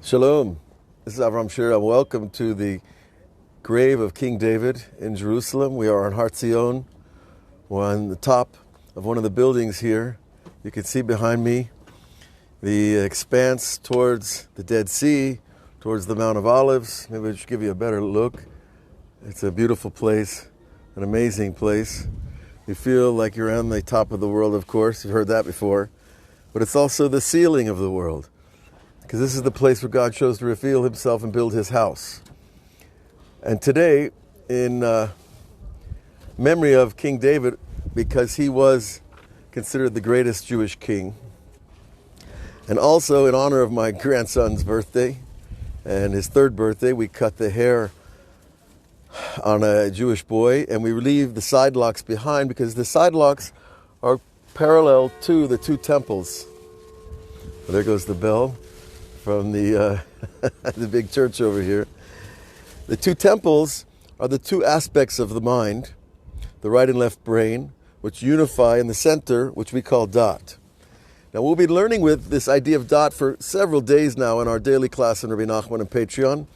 Shalom, this is Avraham Shira. Welcome to the grave of King David in Jerusalem. We are on Har Zion. We're on the top of one of the buildings here. You can see behind me the expanse towards the Dead Sea, towards the Mount of Olives. Maybe I should give you a better look. It's a beautiful place, an amazing place. You feel like you're on the top of the world, of course. You've heard that before. But it's also the ceiling of the world, because this is the place where God chose to reveal himself and build his house. And today, in memory of King David, because he was considered the greatest Jewish king, and also in honor of my grandson's birthday and his third birthday, we cut the hair on a Jewish boy, and we leave the side locks behind because the side locks are parallel to the two temples. Well, there goes the bell from the the big church over here. The two temples are the two aspects of the mind, the right and left brain, which unify in the center, which we call dot. Now we'll be learning with this idea of dot for several days now in our daily class in Rabbi Nachman and Patreon.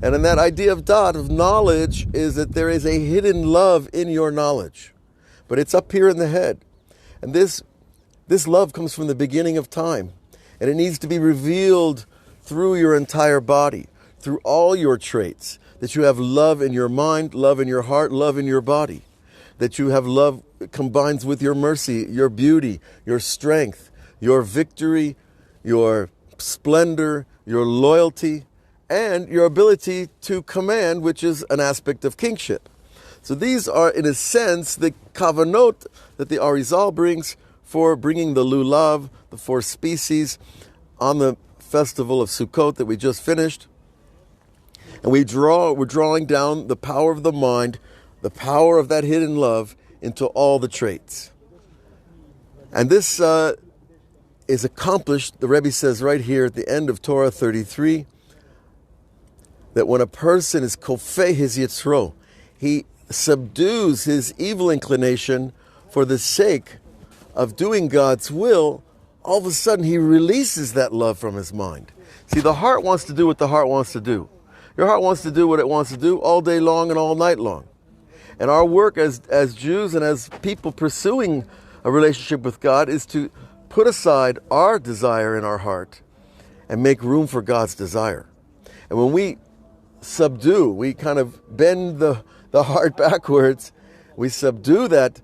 And in that idea of dot, of knowledge, is that there is a hidden love in your knowledge. But it's up here in the head. And this love comes from the beginning of time. And it needs to be revealed through your entire body, through all your traits, that you have love in your mind, love in your heart, love in your body, that you have love combines with your mercy, your beauty, your strength, your victory, your splendor, your loyalty, and your ability to command, which is an aspect of kingship. So these are, in a sense, the kavanot that the Arizal brings for bringing the lulav, the four species, on the festival of Sukkot that we just finished. And we're drawing down the power of the mind, the power of that hidden love into all the traits. And this is accomplished, the Rebbe says right here at the end of Torah 33, that when a person is kofeh his yitzro, he subdues his evil inclination for the sake of doing God's will, all of a sudden he releases that love from his mind. See, the heart wants to do what the heart wants to do. Your heart wants to do what it wants to do all day long and all night long. And our work as Jews and as people pursuing a relationship with God is to put aside our desire in our heart and make room for God's desire. And when we subdue, we kind of bend the heart backwards, we subdue that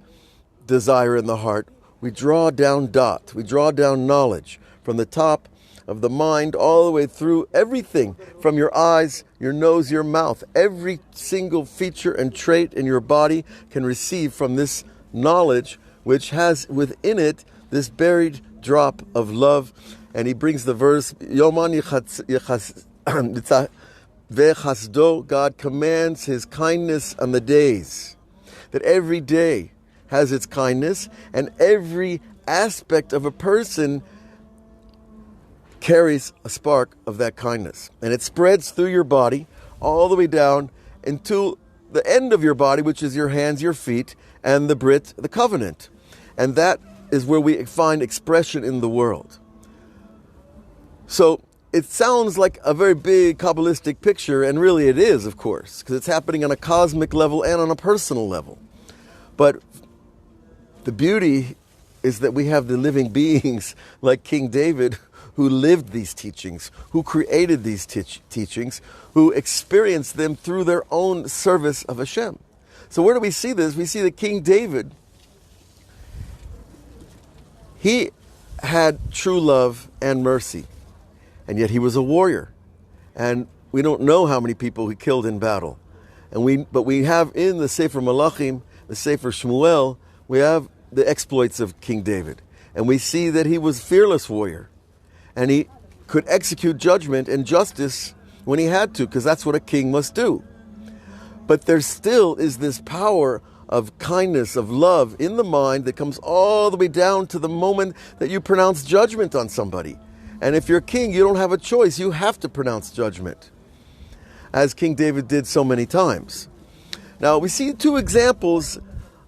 desire in the heart, we draw down dot, we draw down knowledge from the top of the mind all the way through everything, from your eyes, your nose, your mouth. Every single feature and trait in your body can receive from this knowledge, which has within it this buried drop of love. And he brings the verse, Yoman Vechasdo, God commands his kindness on the days, that every day has its kindness, and every aspect of a person carries a spark of that kindness. And it spreads through your body all the way down into the end of your body, which is your hands, your feet, and the Brit, the covenant. And that is where we find expression in the world. So it sounds like a very big Kabbalistic picture, and really it is, of course, because it's happening on a cosmic level and on a personal level. But the beauty is that we have the living beings like King David who lived these teachings, who created these teachings, who experienced them through their own service of Hashem. So where do we see this? We see that King David, he had true love and mercy, and yet he was a warrior. And we don't know how many people he killed in battle. But we have in the Sefer Malachim, the Sefer Shmuel, we have the exploits of King David. And we see that he was a fearless warrior. And he could execute judgment and justice when he had to, because that's what a king must do. But there still is this power of kindness, of love in the mind that comes all the way down to the moment that you pronounce judgment on somebody. And if you're king, you don't have a choice. You have to pronounce judgment, as King David did so many times. Now, we see two examples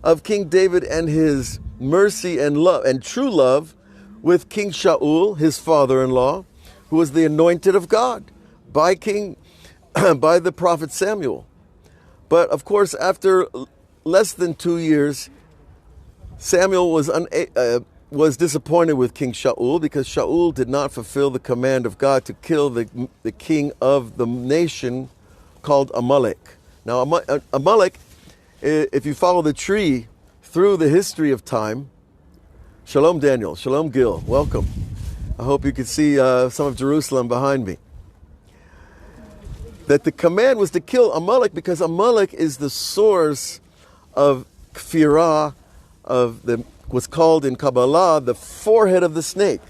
of King David and his mercy and love and true love with King Shaul, his father-in-law, who was the anointed of God. by by the prophet Samuel. But of course, after less than 2 years, Samuel was disappointed with King Shaul because Shaul did not fulfill the command of God to kill the king of the nation called Amalek. Now, Amalek, if you follow the tree through the history of time, Shalom Daniel, Shalom Gil, welcome. I hope you can see some of Jerusalem behind me. That the command was to kill Amalek because Amalek is the source of Kfirah, what's called in Kabbalah the forehead of the snake.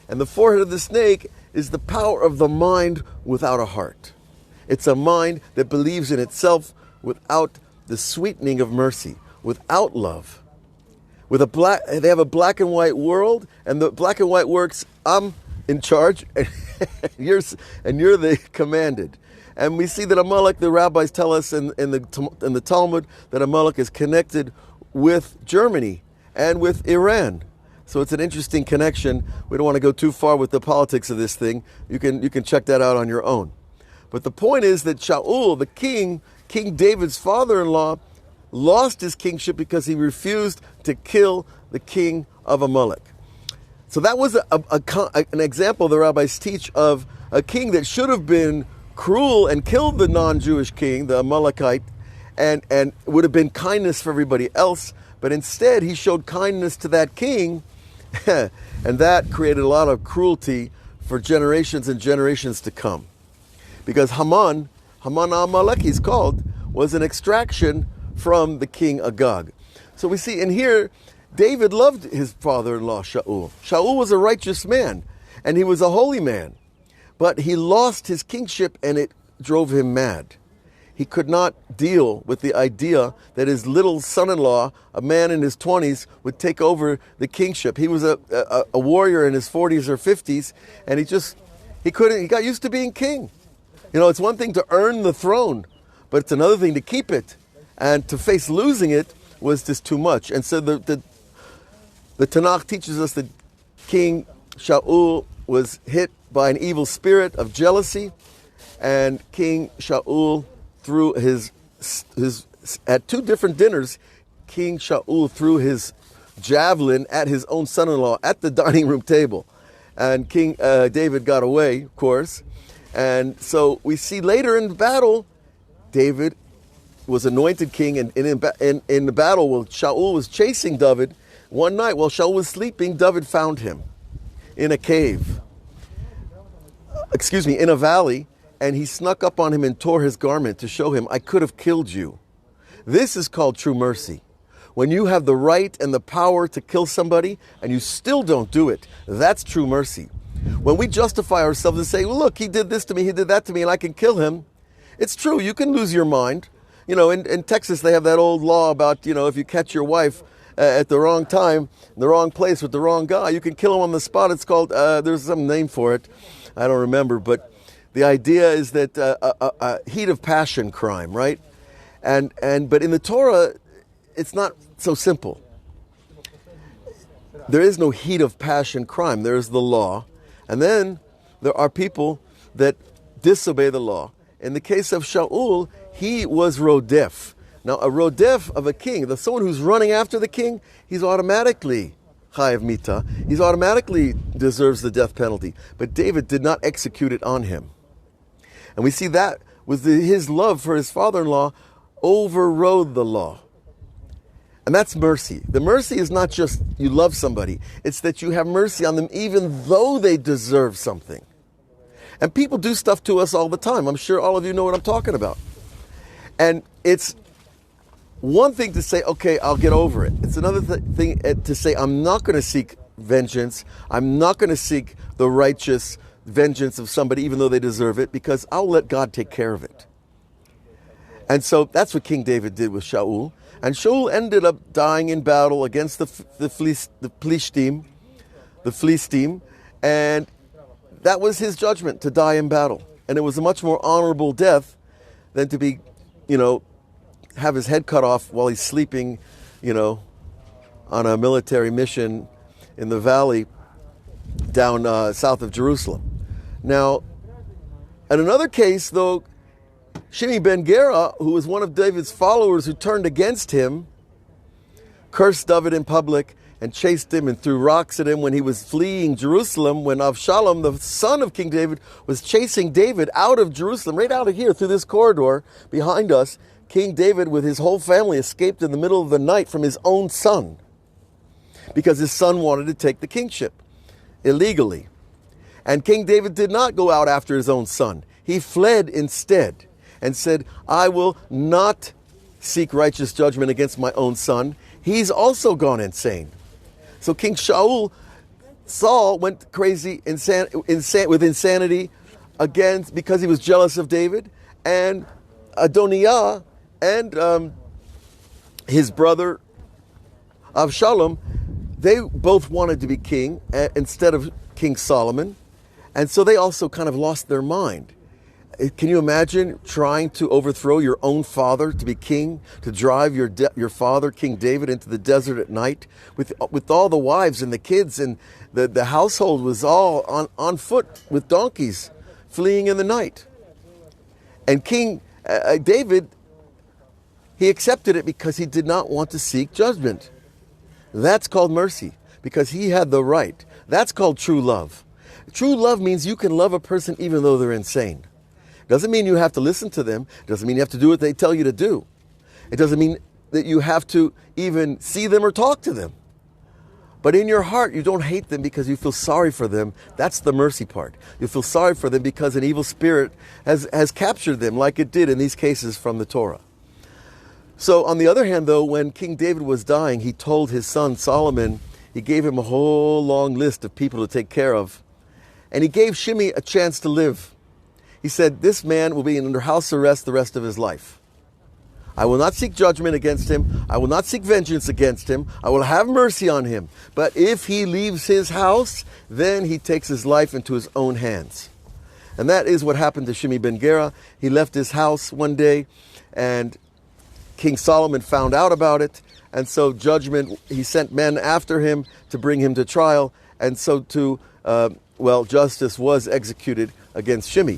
And the forehead of the snake is the power of the mind without a heart. It's a mind that believes in itself without the sweetening of mercy, without love. They have a black and white world, and the black and white works, I'm in charge, and you're the commanded. And we see that Amalek, the rabbis tell us in the Talmud, that Amalek is connected with Germany and with Iran. So it's an interesting connection. We don't want to go too far with the politics of this thing. You can check that out on your own. But the point is that Shaul, the king, King David's father-in-law, lost his kingship because he refused to kill the king of Amalek. So that was an example the rabbis teach of a king that should have been cruel and killed the non-Jewish king, the Amalekite, and would have been kindness for everybody else. But instead, he showed kindness to that king, and that created a lot of cruelty for generations and generations to come. Because Haman Amalek, he's called, was an extraction from the king Agag. So we see in here, David loved his father-in-law Shaul. Shaul was a righteous man, and he was a holy man. But he lost his kingship, and it drove him mad. He could not deal with the idea that his little son-in-law, a man in his 20s, would take over the kingship. He was a warrior in his 40s or 50s, and he got used to being king. You know, it's one thing to earn the throne, but it's another thing to keep it. And to face losing it was just too much. And so the Tanakh teaches us that King Shaul was hit by an evil spirit of jealousy, and King Shaul threw at 2 different dinners, King Shaul threw his javelin at his own son-in-law at the dining room table. And King David got away, of course. And so we see later in battle, David was anointed king, and in the battle, while Shaul was chasing David, one night while Shaul was sleeping, David found him in a cave. In a valley, and he snuck up on him and tore his garment to show him, I could have killed you. This is called true mercy. When you have the right and the power to kill somebody, and you still don't do it, that's true mercy. When we justify ourselves and say, well, look, he did this to me, he did that to me, and I can kill him, it's true, you can lose your mind. You know, in Texas, they have that old law about, you know, if you catch your wife at the wrong time, in the wrong place with the wrong guy, you can kill him on the spot. It's called, there's some name for it. I don't remember. But the idea is that a heat of passion crime, right? But in the Torah, it's not so simple. There is no heat of passion crime. There is the law. And then there are people that disobey the law. In the case of Shaul, he was rodef. Now, a rodef of a king, someone who's running after the king, he's automatically chayav mita. He's automatically deserves the death penalty. But David did not execute it on him. And we see that was his love for his father-in-law overrode the law. And that's mercy. The mercy is not just you love somebody. It's that you have mercy on them even though they deserve something. And people do stuff to us all the time. I'm sure all of you know what I'm talking about. And it's one thing to say, okay, I'll get over it. It's another thing to say, I'm not going to seek vengeance. I'm not going to seek the righteous vengeance of somebody, even though they deserve it, because I'll let God take care of it. And so that's what King David did with Shaul. And Shaul ended up dying in battle against the Philistine, and that was his judgment, to die in battle. And it was a much more honorable death than to be, have his head cut off while he's sleeping, on a military mission in the valley down south of Jerusalem. Now, In another case, though, Shimi ben Gera, who was one of David's followers who turned against him, cursed David in public and chased him and threw rocks at him when he was fleeing Jerusalem, when Avshalom, the son of King David, was chasing David out of Jerusalem, right out of here through this corridor behind us. King David with his whole family escaped in the middle of the night from his own son because his son wanted to take the kingship illegally. And King David did not go out after his own son. He fled instead and said, I will not seek righteous judgment against my own son. He's also gone insane. So King Saul went crazy with insanity because he was jealous of David. And Adoniah and his brother Avshalom, they both wanted to be king instead of King Solomon. And so they also kind of lost their mind. Can you imagine trying to overthrow your own father to be king, to drive your father, King David, into the desert at night with all the wives and the kids, and the household was all on foot with donkeys fleeing in the night. And King David, he accepted it because he did not want to seek judgment. That's called mercy, because he had the right. That's called true love. True love means you can love a person even though they're insane. Doesn't mean you have to listen to them. Doesn't mean you have to do what they tell you to do. It doesn't mean that you have to even see them or talk to them. But in your heart, you don't hate them because you feel sorry for them. That's the mercy part. You feel sorry for them because an evil spirit has captured them, like it did in these cases from the Torah. So on the other hand, though, when King David was dying, he told his son Solomon, he gave him a whole long list of people to take care of. And he gave Shimi a chance to live. He said, this man will be under house arrest the rest of his life. I will not seek judgment against him. I will not seek vengeance against him. I will have mercy on him. But if he leaves his house, then he takes his life into his own hands. And that is what happened to Shimi ben Gera. He left his house one day, and King Solomon found out about it. And so he sent men after him to bring him to trial. And so justice was executed against Shimi.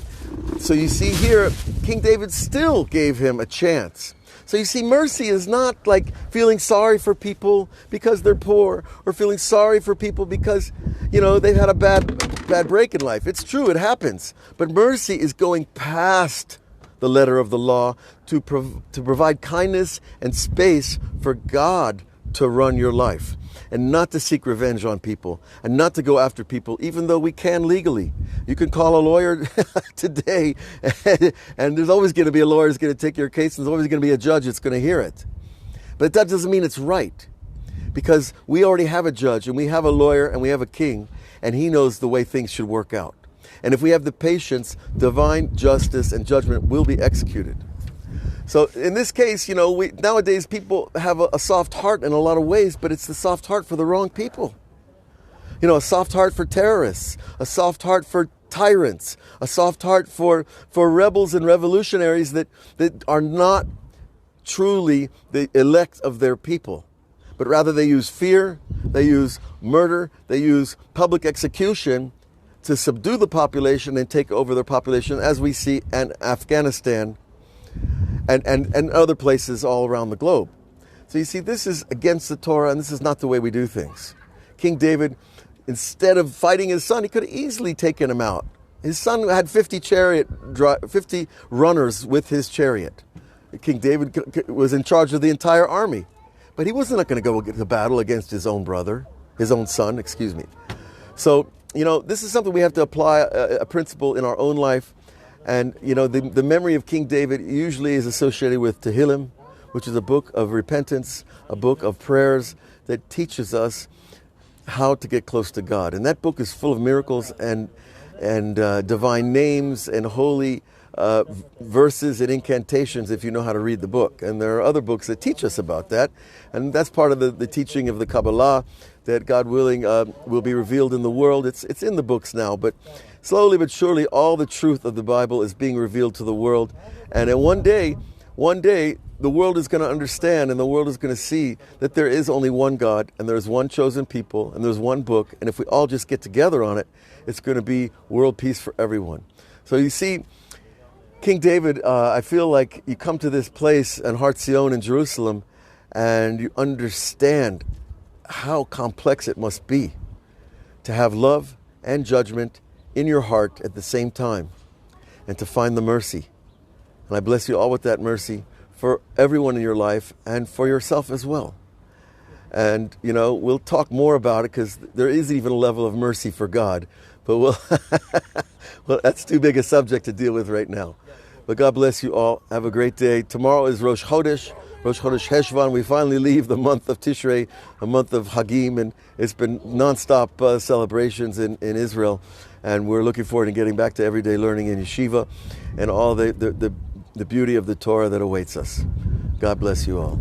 So you see here, King David still gave him a chance. So you see, mercy is not like feeling sorry for people because they're poor, or feeling sorry for people because, they've had a bad break in life. It's true, it happens. But mercy is going past the letter of the law to provide kindness and space for God to run your life, and not to seek revenge on people, and not to go after people, even though we can legally. You can call a lawyer today, and there's always going to be a lawyer who's going to take your case, and there's always going to be a judge that's going to hear it. But that doesn't mean it's right, because we already have a judge, and we have a lawyer, and we have a king, and he knows the way things should work out. And if we have the patience, divine justice and judgment will be executed. So in this case, nowadays people have a soft heart in a lot of ways, but it's the soft heart for the wrong people. A soft heart for terrorists, a soft heart for tyrants, a soft heart for rebels and revolutionaries that are not truly the elect of their people. But rather they use fear, they use murder, they use public execution to subdue the population and take over their population, as we see in Afghanistan and other places all around the globe. So you see, this is against the Torah, and this is not the way we do things. King David, instead of fighting his son, he could have easily taken him out. His son had 50 runners with his chariot. King David was in charge of the entire army. But he wasn't going to go to battle against his own son. So, this is something we have to apply a principle in our own life. And, the memory of King David usually is associated with Tehillim, which is a book of repentance, a book of prayers that teaches us how to get close to God. And that book is full of miracles and divine names and holy verses and incantations if you know how to read the book. And there are other books that teach us about that. And that's part of the teaching of the Kabbalah that, God willing, will be revealed in the world. It's in the books now, but slowly but surely all the truth of the Bible is being revealed to the world. And then one day, the world is going to understand, and the world is going to see that there is only one God, and there's one chosen people, and there's one book. And if we all just get together on it, it's going to be world peace for everyone. So you see, King David, I feel like you come to this place in Har Zion in Jerusalem and you understand how complex it must be to have love and judgment in your heart at the same time and to find the mercy. And I bless you all with that mercy for everyone in your life and for yourself as well. And, you know, we'll talk more about it because there is even a level of mercy for God. But well, that's too big a subject to deal with right now. But God bless you all. Have a great day. Tomorrow is Rosh Chodesh Heshvan. We finally leave the month of Tishrei, a month of Hagim, and it's been nonstop celebrations in Israel. And we're looking forward to getting back to everyday learning in yeshiva and all the beauty of the Torah that awaits us. God bless you all.